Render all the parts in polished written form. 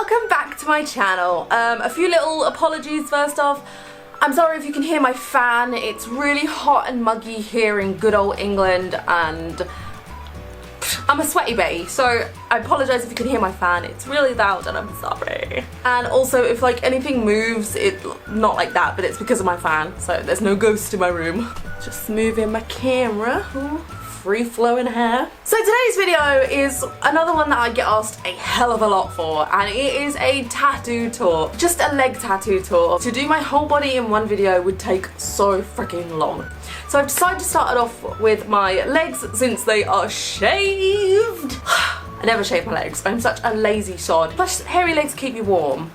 welcome back to my channel. A few little apologies first off. I'm sorry if you can hear my fan. It's really hot and muggy here in good old England and I'm a sweaty bae, so I apologise if you can hear my fan. It's really loud and I'm sorry. And also if like anything moves, it's not like that, but it's because of my fan, so there's no ghost in my room. Just moving my camera. Ooh, free flowing hair. So today's video is another one that I get asked a hell of a lot for, and it is a tattoo tour. Just a leg tattoo tour. To do my whole body in one video would take so freaking long. So I've decided to start it off with my legs since they are shaved. I never shave my legs. I'm such a lazy sod. Plus hairy legs keep me warm,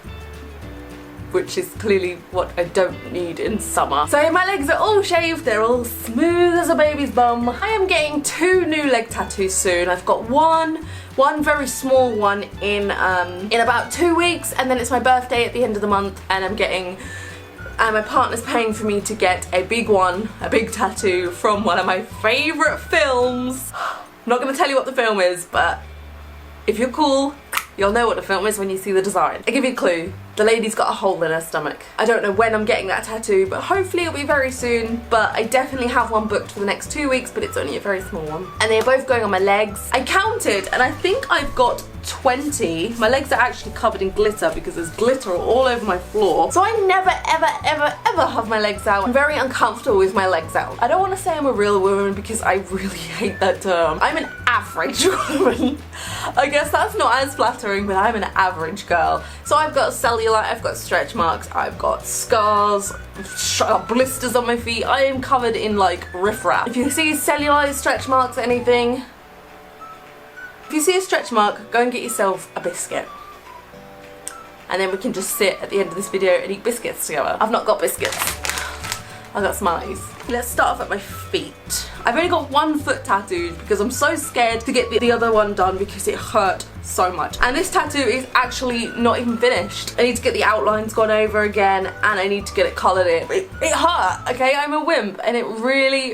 which is clearly what I don't need in summer. So my legs are all shaved, they're all smooth as a baby's bum. I am getting 2 new leg tattoos soon. I've got one very small one in about 2 weeks, and then it's my birthday at the end of the month, and I'm getting, my partner's paying for me to get a big one, a big tattoo from one of my favourite films. I'm not going to tell you what the film is, but if you're cool, you'll know what the film is when you see the design. I'll give you a clue. The lady's got a hole in her stomach. I don't know when I'm getting that tattoo, but hopefully it'll be very soon. But I definitely have one booked for the next 2 weeks, but it's only a very small one. And they're both going on my legs. I counted and I think I've got 20. My legs are actually covered in glitter because there's glitter all over my floor. So I never ever have my legs out. I'm very uncomfortable with my legs out. I don't want to say I'm a real woman because I really hate that term. I'm an average woman. I guess that's not as flattering, but I'm an average girl. So I've got cellulite, I've got stretch marks, I've got scars, I've got blisters on my feet. I am covered in like riffraff. If you see cellulite, stretch marks, anything, if you see a stretch mark, go and get yourself a biscuit. And then we can just sit at the end of this video and eat biscuits together. I've not got biscuits. I've got Smarties. Let's start off at my feet. I've only got 1 foot tattooed because I'm so scared to get the other one done because it hurt so much. And this tattoo is actually not even finished. I need to get the outlines gone over again and I need to get it coloured in. It hurt, okay? I'm a wimp and it really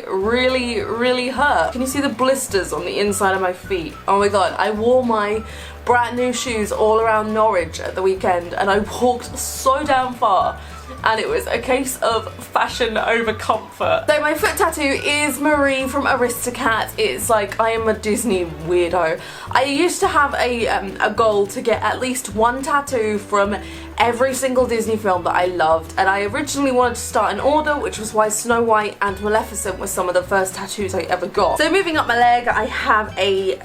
hurt. Can you see the blisters on the inside of my feet? Oh my god, I wore my brand new shoes all around Norwich at the weekend and I walked so damn far. And it was a case of fashion over comfort. So my foot tattoo is Marie from Aristocat. It's like I am a Disney weirdo. I used to have a goal to get at least 1 tattoo from every single Disney film that I loved, and I originally wanted to start in order, which was why Snow White and Maleficent were some of the first tattoos I ever got. So moving up my leg, I have a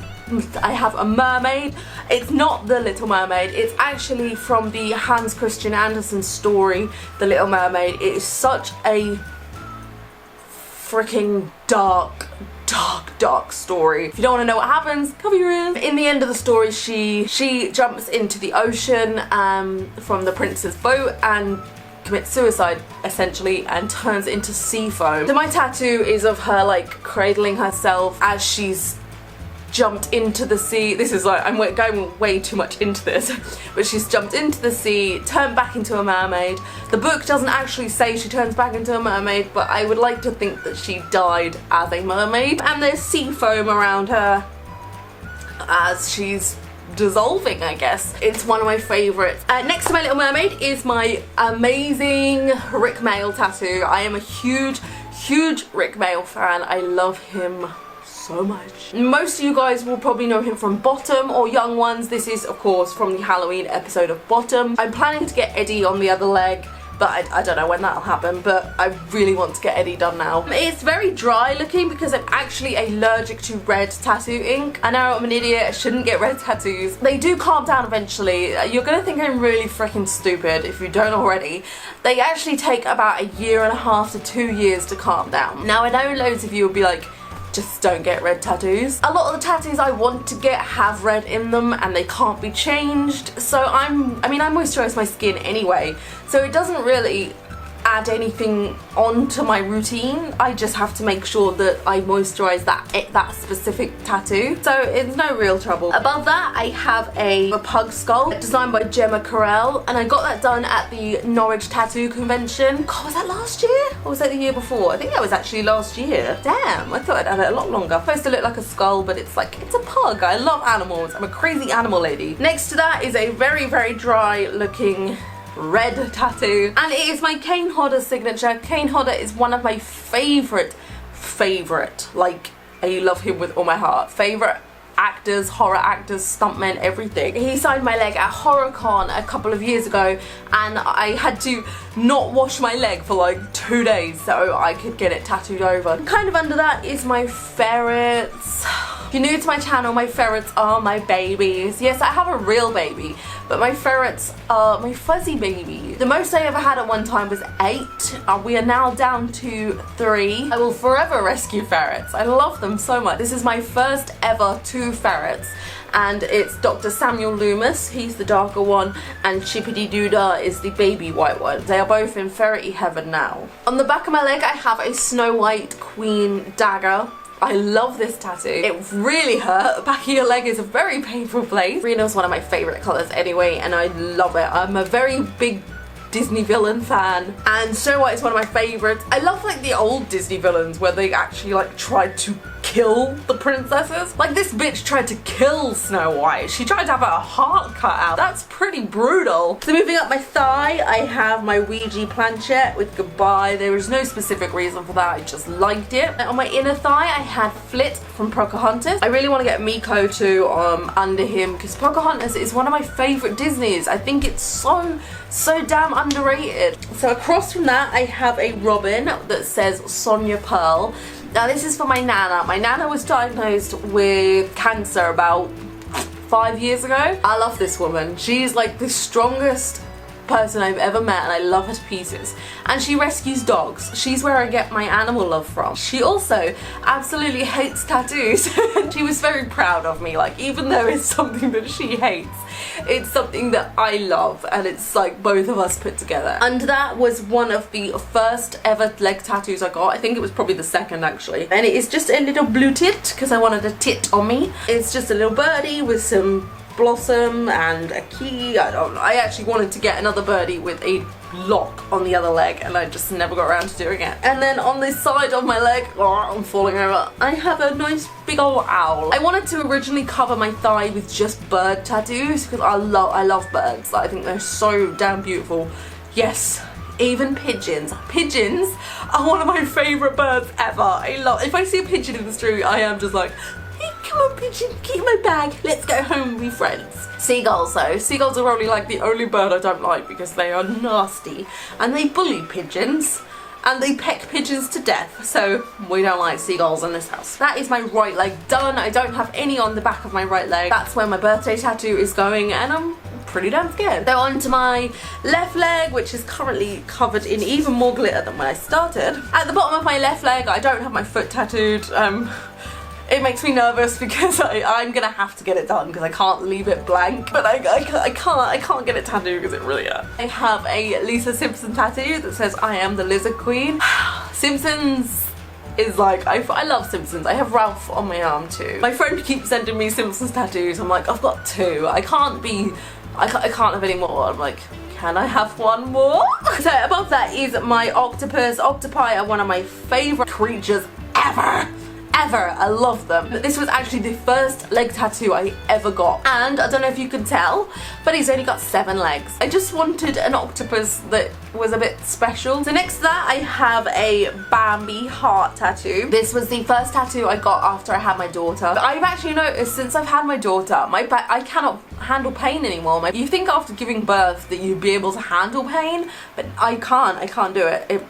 mermaid. It's not the Little Mermaid, it's actually from the Hans Christian Andersen story, The Little Mermaid. It is such a freaking dark story. If you don't want to know what happens, cover your ears. In the end of the story, she jumps into the ocean from the prince's boat and commits suicide essentially and turns into sea foam. So my tattoo is of her like cradling herself as she's jumped into the sea. This is like, I'm going way too much into this, but she's jumped into the sea, turned back into a mermaid. The book doesn't actually say she turns back into a mermaid, but I would like to think that she died as a mermaid. And there's sea foam around her as she's dissolving, I guess. It's one of my favourites. Next to my Little Mermaid is my amazing Rik Mayall tattoo. I am a huge Rik Mayall fan. I love him so much. Most of you guys will probably know him from Bottom, or young ones. This is of course from the Halloween episode of Bottom. I'm planning to get Eddie on the other leg, but I don't know when that'll happen, but I really want to get Eddie done now. It's very dry looking because I'm actually allergic to red tattoo ink. I know I'm an idiot, I shouldn't get red tattoos. They do calm down eventually. You're gonna think I'm really freaking stupid if you don't already. They actually take about 1.5 to 2 years to calm down. Now I know loads of you will be like, just don't get red tattoos. A lot of the tattoos I want to get have red in them and they can't be changed. So I mean I moisturise my skin anyway, so it doesn't really add anything onto my routine. I just have to make sure that I moisturize that specific tattoo. So it's no real trouble. Above that, I have a Pug Sculpt designed by Gemma Carell, and I got that done at the Norwich Tattoo Convention. God, was that last year? Or was that the year before? I think that was actually last year. Damn, I thought I'd had it a lot longer. It's supposed to look like a skull, but it's like, it's a pug. I love animals. I'm a crazy animal lady. Next to that is a very, very dry looking red tattoo, and it is my Kane Hodder signature. Kane Hodder is one of my favorite, like, I love him with all my heart, favorite actors, horror actors, stuntmen, everything. He signed my leg at HorrorCon a couple of years ago, and I had to not wash my leg for like 2 days so I could get it tattooed over. Kind of under that is my ferrets. If you're new to my channel, my ferrets are my babies. Yes, I have a real baby, but my ferrets are my fuzzy baby. The most I ever had at one time was 8. We are now down to 3. I will forever rescue ferrets. I love them so much. This is my first ever 2 ferrets, and it's Dr. Samuel Loomis, he's the darker one, and Chippity Doodah is the baby white one. They are both in ferrety heaven now. On the back of my leg, I have a Snow White Queen dagger. I love this tattoo. It really hurt. The back of your leg is a very painful place. Green is one of my favourite colours anyway, and I love it. I'm a very big Disney villain fan, and Snow White is one of my favourites. I love like the old Disney villains where they actually like tried to kill the princesses. Like this bitch tried to kill Snow White. She tried to have her heart cut out. That's pretty brutal. So moving up my thigh, I have my Ouija planchette with goodbye. There is no specific reason for that, I just liked it. And on my inner thigh, I had Flit from Pocahontas. I really want to get Miko too under him, because Pocahontas is one of my favourite Disneys. I think it's so damn underrated. So across from that, I have a robin that says Sonia Pearl. Now this is for my Nana. My Nana was diagnosed with cancer about 5 years ago. I love this woman. She's like the strongest person I've ever met, and I love her to pieces. And she rescues dogs. She's where I get my animal love from. She also absolutely hates tattoos. She was very proud of me. Like, even though it's something that she hates, it's something that I love, and it's like both of us put together. And that was one of the first ever leg tattoos I got. I think it was probably the second actually. And it is just a little blue tit, because I wanted a tit on me. It's just a little birdie with some blossom and a key. I don't know. I actually wanted to get another birdie with a lock on the other leg, and I just never got around to doing it. And then on this side of my leg, oh, I'm falling over, I have a nice big old owl. I wanted to originally cover my thigh with just bird tattoos, because I love birds. I think they're so damn beautiful. Yes, even pigeons. Pigeons are one of my favourite birds ever. If I see a pigeon in the street, I am just like, hey, come on pigeon, get in my bag, let's go home and be friends. Seagulls though. Seagulls are probably like the only bird I don't like, because they are nasty and they bully pigeons and they peck pigeons to death, so we don't like seagulls in this house. That is my right leg done. I don't have any on the back of my right leg. That's where my birthday tattoo is going, and I'm pretty damn scared. So on to my left leg, which is currently covered in even more glitter than when I started. At the bottom of my left leg, I don't have my foot tattooed. It makes me nervous because I'm gonna have to get it done, because I can't leave it blank. But I can't get it tattooed because it really hurts. I have a Lisa Simpson tattoo that says I am the Lizard Queen. Simpsons is like, I love Simpsons. I have Ralph on my arm too. My friend keeps sending me Simpsons tattoos. I'm like, I've got 2. I can't have any more. I'm like, can I have one more? So above that is my octopus. Octopi are one of my favourite creatures ever. I love them. This was actually the first leg tattoo I ever got, and I don't know if you can tell, but he's only got 7 legs. I just wanted an octopus that was a bit special. So next to that, I have a Bambi heart tattoo. This was the first tattoo I got after I had my daughter. I've actually noticed since I've had my daughter, I cannot handle pain anymore. You think after giving birth that you'd be able to handle pain, but I can't do it.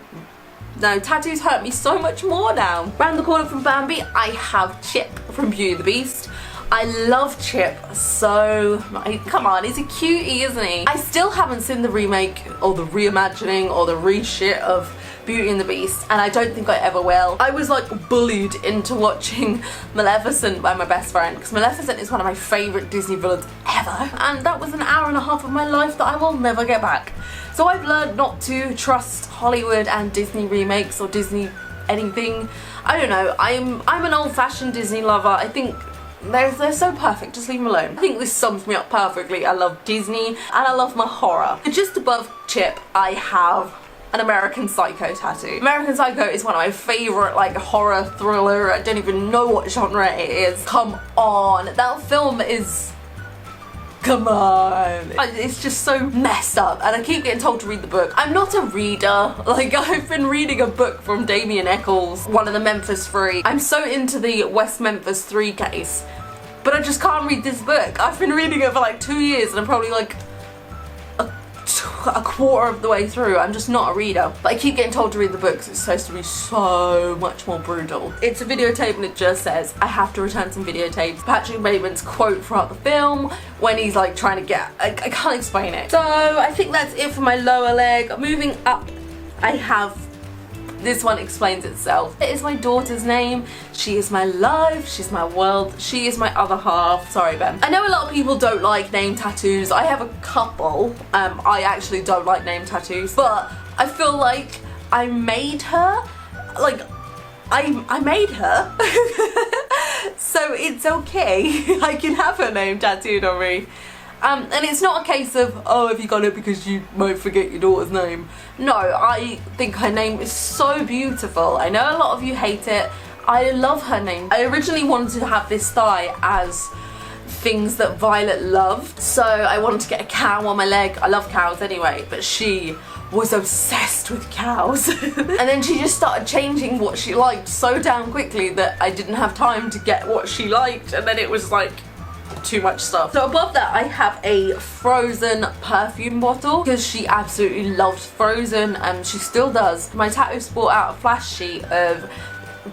No, tattoos hurt me so much more now. Round the corner from Bambi, I have Chip from Beauty and the Beast. I love Chip so, come on, he's a cutie, isn't he? I still haven't seen the remake or the reimagining or the reshit of Beauty and the Beast, and I don't think I ever will. I was like bullied into watching Maleficent by my best friend, because Maleficent is one of my favourite Disney villains ever, and that was an hour and a half of my life that I will never get back. So I've learned not to trust Hollywood and Disney remakes or Disney anything. I don't know, I'm an old-fashioned Disney lover. I think they're so perfect, just leave them alone. I think this sums me up perfectly. I love Disney and I love my horror. Just above Chip, I have an American Psycho tattoo. American Psycho is one of my favourite like horror thriller, I don't even know what genre it is. Come on, that film is... Come on. It's just so messed up, and I keep getting told to read the book. I'm not a reader. Like, I've been reading a book from Damien Eccles, one of the Memphis 3. I'm so into the West Memphis 3 case, but I just can't read this book. I've been reading it for like 2 years, and I'm probably like a quarter of the way through. I'm just not a reader, but I keep getting told to read the books. It's supposed to be so much more brutal. It's a videotape and it just says I have to return some videotapes. Patrick Bateman's quote throughout the film when he's like trying to get, I can't explain it. So I think that's it for my lower leg. Moving up, I have, this one explains itself. It is my daughter's name. She is my life. She's my world. She is my other half. Sorry, Ben. I know a lot of people don't like name tattoos. I have a couple. I actually don't like name tattoos, but I feel like I made her. Like, I made her. So it's okay. I can have her name tattooed on me. And it's not a case of, oh, have you got it because you won't forget your daughter's name. No, I think her name is so beautiful. I know a lot of you hate it. I love her name. I originally wanted to have this thigh as things that Violet loved. So I wanted to get a cow on my leg. I love cows anyway, but she was obsessed with cows. And then she just started changing what she liked so damn quickly that I didn't have time to get what she liked, and then it was like too much stuff. So above that I have a Frozen perfume bottle because she absolutely loved Frozen and she still does. My tattoo brought out a flash sheet of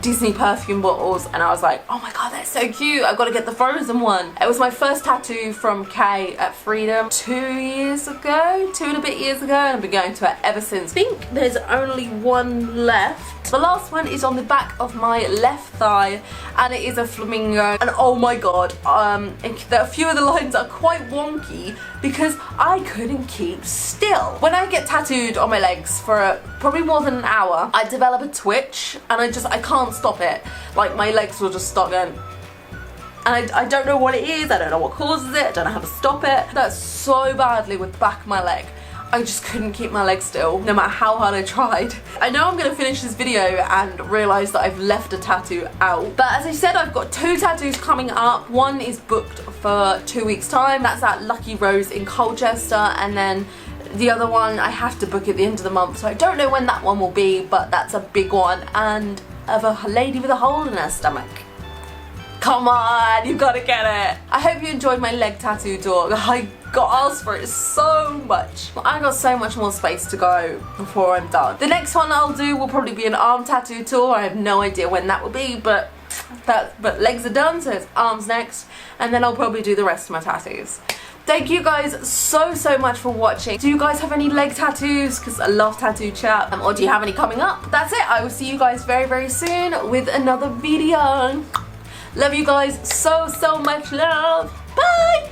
Disney perfume bottles and I was like, oh my god, that's so cute, I've got to get the Frozen one. It was my first tattoo from Kay at Freedom 2 years ago, 2 and a bit years ago, and I've been going to it ever since. I think there's only one left. The last one is on the back of my left thigh and it is a flamingo, and oh my god, a few of the lines are quite wonky because I couldn't keep still. When I get tattooed on my legs for probably more than an hour, I develop a twitch and I can't stop it. Like, my legs will just start going, and I don't know what it is, I don't know what causes it, I don't know how to stop it. That's so badly with the back of my leg. I just couldn't keep my leg still, no matter how hard I tried. I know I'm going to finish this video and realise that I've left a tattoo out. But as I said, I've got 2 tattoos coming up. One is booked for 2 weeks time. That's at Lucky Rose in Colchester. And then the other one, I have to book at the end of the month. So I don't know when that one will be, but that's a big one. And of a lady with a hole in her stomach. Come on, you've got to get it. I hope you enjoyed my leg tattoo tour. I got asked for it so much. I got so much more space to go before I'm done. The next one I'll do will probably be an arm tattoo tour. I have no idea when that will be, but legs are done, so it's arms next, and then I'll probably do the rest of my tattoos. Thank you guys so much for watching. Do you guys have any leg tattoos? Because I love tattoo chat. Or do you have any coming up? That's it. I will see you guys very soon with another video. Love you guys so much. Love. Bye.